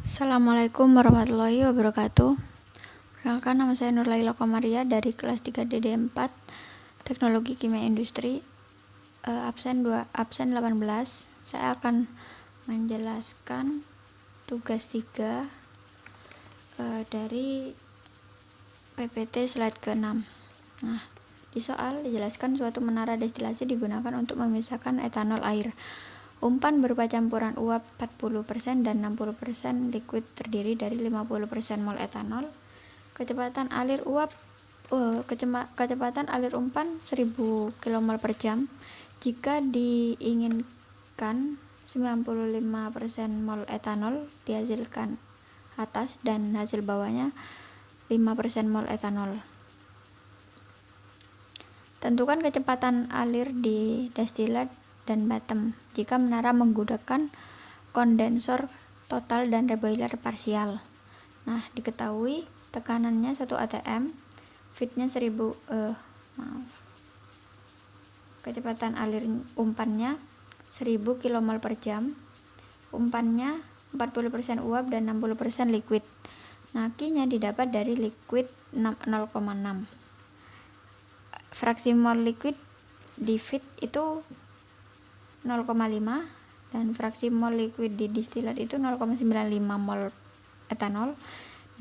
Assalamualaikum warahmatullahi wabarakatuh. Perkenalkan, nama saya Nurlaila Komaria dari kelas 3DD4 Teknologi Kimia Industri, absen 18. Saya akan menjelaskan tugas 3 dari PPT slide ke-6. Nah, di soal dijelaskan suatu menara destilasi digunakan untuk memisahkan etanol air. Umpan berupa campuran uap 40% dan 60% liquid terdiri dari 50% mol etanol. Kecepatan alir umpan 1000 kmol per jam. Jika diinginkan 95% mol etanol dihasilkan atas dan hasil bawahnya 5% mol etanol. Tentukan kecepatan alir di destilat dan bottom jika menara menggunakan kondensor total dan reboiler parsial. Nah, diketahui tekanannya 1 atm, fitnya 1000, kecepatan alir umpannya 1000 kmol per jam, umpannya 40% uap dan 60% liquid. Nah, Q-nya didapat dari liquid 0,6. Fraksi mol liquid di fit itu 0,5 dan fraksi mol liquid di distilat itu 0,95 mol etanol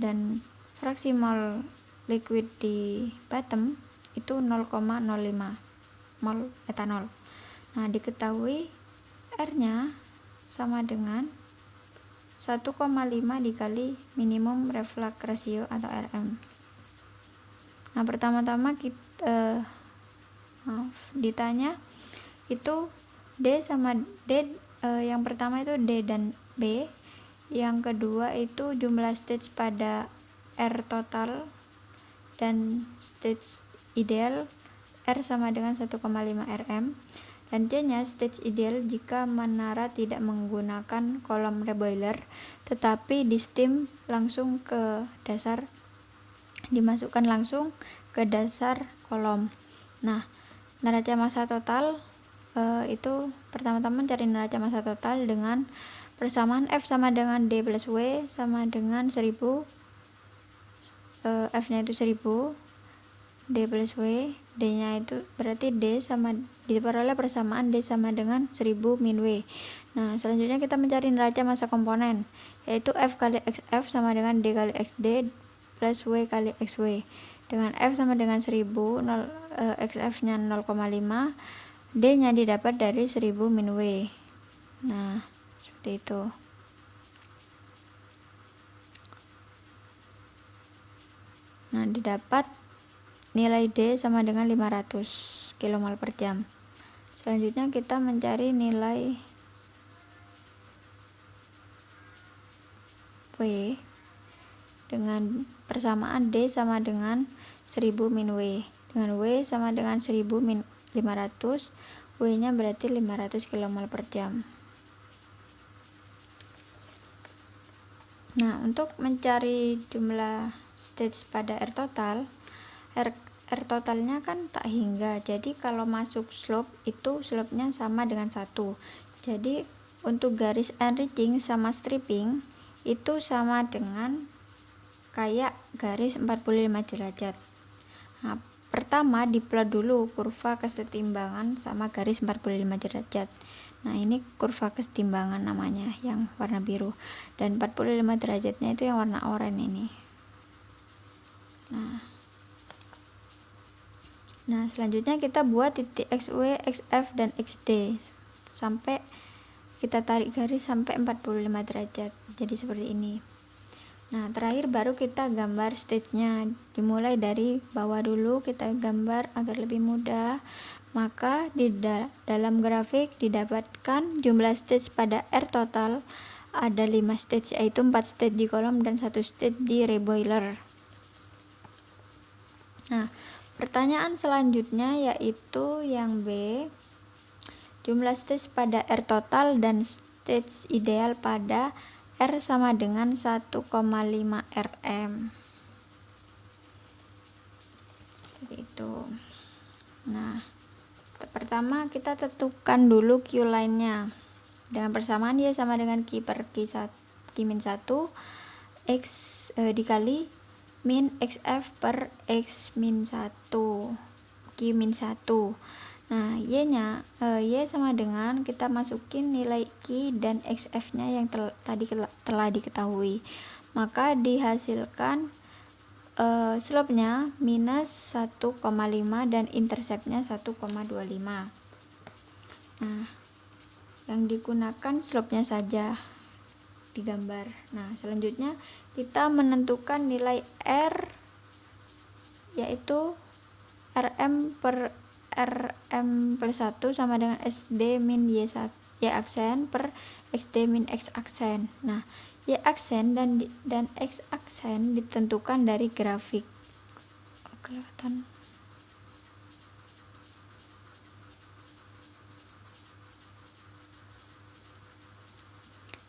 dan fraksi mol liquid di bottom itu 0,05 mol etanol. Nah, diketahui R-nya sama dengan 1,5 dikali minimum reflux ratio atau RM. Nah, pertama-tama kita ditanya itu D sama D, yang pertama itu D dan B, yang kedua itu jumlah stage pada R total dan stage ideal R sama dengan 1,5 rm, dan C-nya stage ideal jika menara tidak menggunakan kolom reboiler tetapi di steam langsung ke dasar, dimasukkan langsung ke dasar kolom. Nah, neraca massa total itu pertama-tama cari neraca massa total dengan persamaan F sama dengan D plus W sama dengan 1000, F nya itu 1000, D plus W, D nya itu berarti D sama diperoleh persamaan D sama dengan 1000 min W. Nah, selanjutnya kita mencari neraca massa komponen, yaitu F kali XF sama dengan D kali XD plus W kali XW, dengan F sama dengan 1000, XF nya 0,5, D-nya didapat dari 1000 min W. Nah, seperti itu. Nah, didapat nilai D sama dengan 500 kmol per jam. Selanjutnya kita mencari nilai W dengan persamaan D sama dengan 1000 min W, dengan W sama dengan 1000 min 500, W-nya berarti 500 kmol per jam. Nah, untuk mencari jumlah stage pada R total, R totalnya kan tak hingga, jadi kalau masuk slope itu slope-nya sama dengan 1. Jadi untuk garis enriching sama stripping itu sama dengan kayak garis 45 derajat. Nah, pertama diplot dulu kurva kesetimbangan sama garis 45 derajat. Nah, ini kurva kesetimbangan namanya yang warna biru, dan 45 derajatnya itu yang warna oranye ini. Nah, selanjutnya kita buat titik XW, XF dan XD sampai kita tarik garis sampai 45 derajat. Jadi seperti ini. Nah, terakhir baru kita gambar stage-nya. Dimulai dari bawah dulu kita gambar agar lebih mudah. Maka di dalam grafik didapatkan jumlah stage pada R total ada 5 stage, yaitu 4 stage di kolom dan 1 stage di reboiler. Nah, pertanyaan selanjutnya yaitu yang B. Jumlah stage pada R total dan stage ideal pada R sama dengan 1,5 rm. Seperti itu. Nah, pertama kita tentukan dulu Q line-nya. Dengan persamaan Y sama dengan Q per Q1 Q-1 X dikali min XF per X-1 Q-1. Nah, Y sama dengan kita masukin nilai Q dan XF nya yang tadi telah diketahui, maka dihasilkan slope nya minus 1,5 dan intercept nya 1,25. Nah, yang digunakan slope nya saja digambar. Nah, selanjutnya kita menentukan nilai R, yaitu RM per RM plus 1 sama dengan SD min Y aksen per XD min X aksen. Nah, Y aksen dan X aksen ditentukan dari grafik. Kelihatan.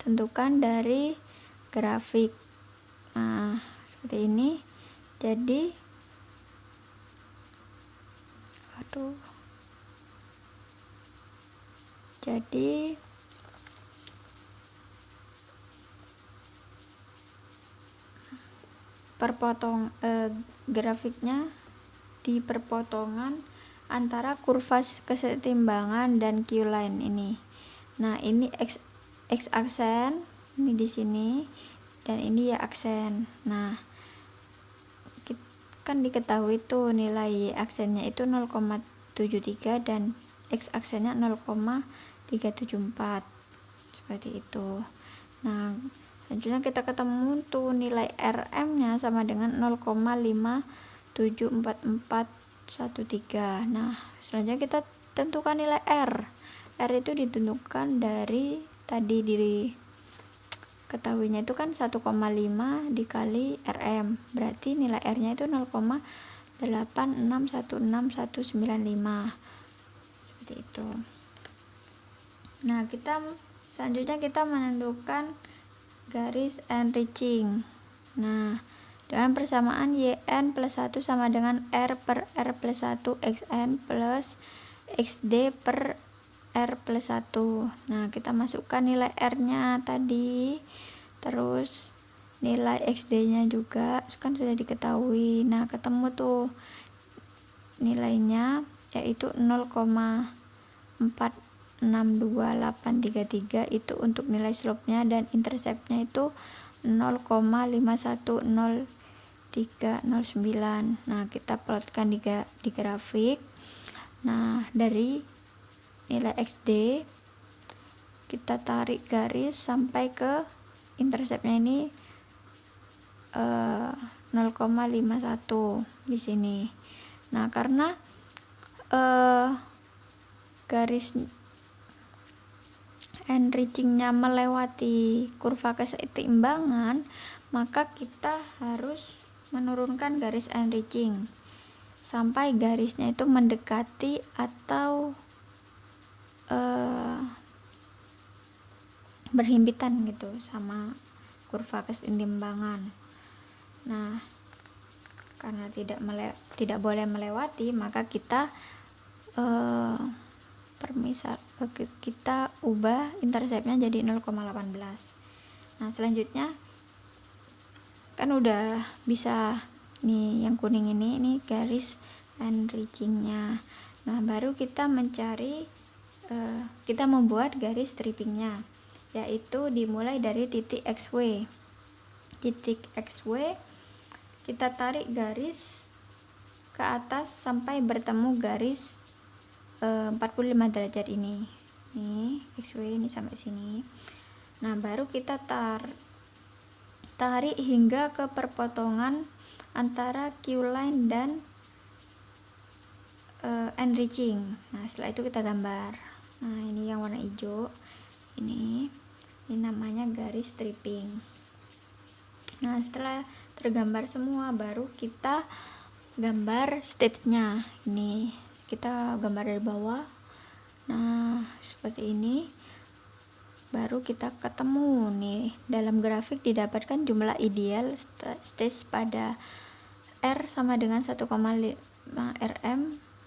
Tentukan dari grafik. Nah, seperti ini. Jadi grafiknya di perpotongan antara kurva kesetimbangan dan Q-line ini. Nah, ini X aksen ini di sini dan ini Y aksen. Nah, kan diketahui tuh nilai Y aksennya itu 0,73 dan X aksennya 0,374 seperti itu. Nah, selanjutnya kita ketemu tuh nilai RM nya sama dengan 0,5744113. Nah, selanjutnya kita tentukan nilai R itu ditentukan dari tadi ketahuinya itu kan 1,5 dikali RM, berarti nilai R nya itu 0,8616195 seperti itu. Nah, selanjutnya kita menentukan garis enriching. Nah, dengan persamaan YN plus 1 sama dengan R per R plus 1 XN plus XD per R plus 1. Nah, kita masukkan nilai R nya tadi, terus nilai XD nya juga kan sudah diketahui. Nah, ketemu tuh nilainya, yaitu 0,462833 itu untuk nilai slope nya, dan intercept nya itu 0,510309. Nah, kita plotkan di grafik. Nah, dari nilai XD kita tarik garis sampai ke interceptnya ini 0,51 di sini. Nah, karena garis enrichingnya melewati kurva keseimbangan, maka kita harus menurunkan garis enriching sampai garisnya itu mendekati atau berhimpitan gitu sama kurva keseimbangan. Nah, karena tidak boleh melewati, maka kita kita ubah interceptnya jadi 0,18. Nah, selanjutnya kan udah bisa nih yang kuning ini garis enrichingnya. Nah, baru kita membuat garis strippingnya, yaitu dimulai dari titik XW. Titik XW kita tarik garis ke atas sampai bertemu garis 45 derajat ini. Nih, XW ini sampai sini. Nah, baru kita tarik hingga ke perpotongan antara Q-line dan enriching. Nah, setelah itu kita gambar. Nah, ini yang warna hijau. Ini namanya garis stripping. Nah, setelah tergambar semua, baru kita gambar stage-nya. Ini kita gambar dari bawah. Nah, seperti ini. Baru kita ketemu nih, dalam grafik didapatkan jumlah ideal stage pada R sama dengan 1,5 RM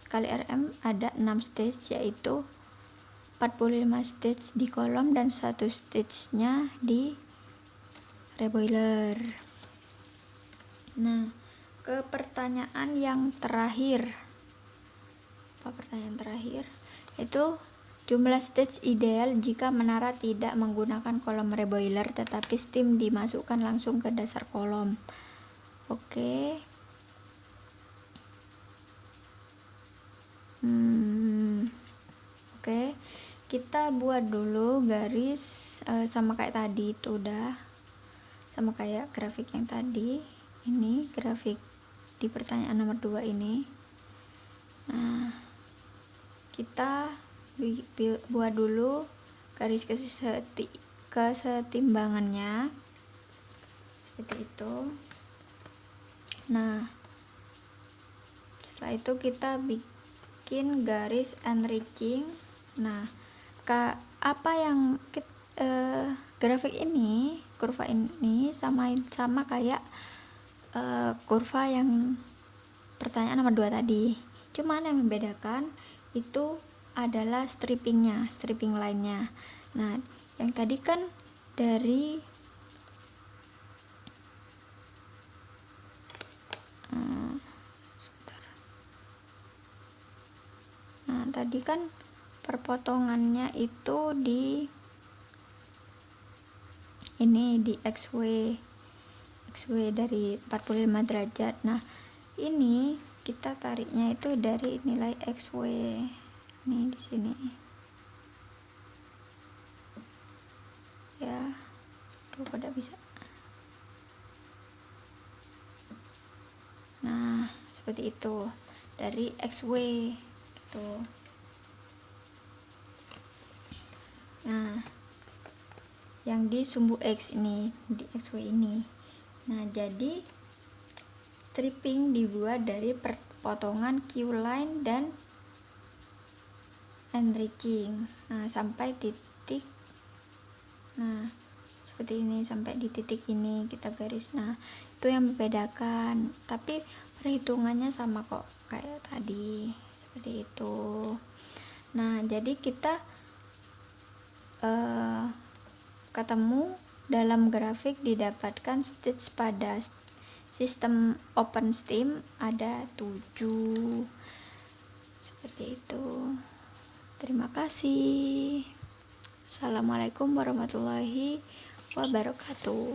kali RM ada 6 stage, yaitu 45 stage di kolom dan 1 stage-nya di reboiler. Nah, ke pertanyaan yang terakhir. Pertanyaan terakhir itu jumlah stage ideal jika menara tidak menggunakan kolom reboiler tetapi steam dimasukkan langsung ke dasar kolom. Oke. Oke, kita buat dulu garis sama kayak tadi, itu udah sama kayak grafik yang tadi. Ini grafik di pertanyaan nomor 2 ini. Nah, kita buat dulu garis kesetimbangannya seperti itu. Nah, setelah itu kita bikin garis enriching. Nah, apa yang grafik ini, kurva ini sama kayak kurva yang pertanyaan nomor 2 tadi. Cuman yang membedakan itu adalah stripping line-nya. Nah, yang tadi kan dari tadi kan perpotongannya itu di XY dari 45 derajat. Nah, ini kita tariknya itu dari nilai XY nih di sini ya. Pada bisa. Nah, seperti itu dari XY gitu. Nah, yang di sumbu X ini, di XY ini. Nah, jadi stripping dibuat dari potongan Q-line dan enriching. Nah, sampai titik. Nah, seperti ini, sampai di titik ini kita garis. Nah, itu yang membedakan, tapi perhitungannya sama kok kayak tadi, seperti itu. Nah, jadi kita ketemu dalam grafik didapatkan stage pada sistem open steam ada 7 seperti itu. Terima kasih. Assalamualaikum warahmatullahi wabarakatuh.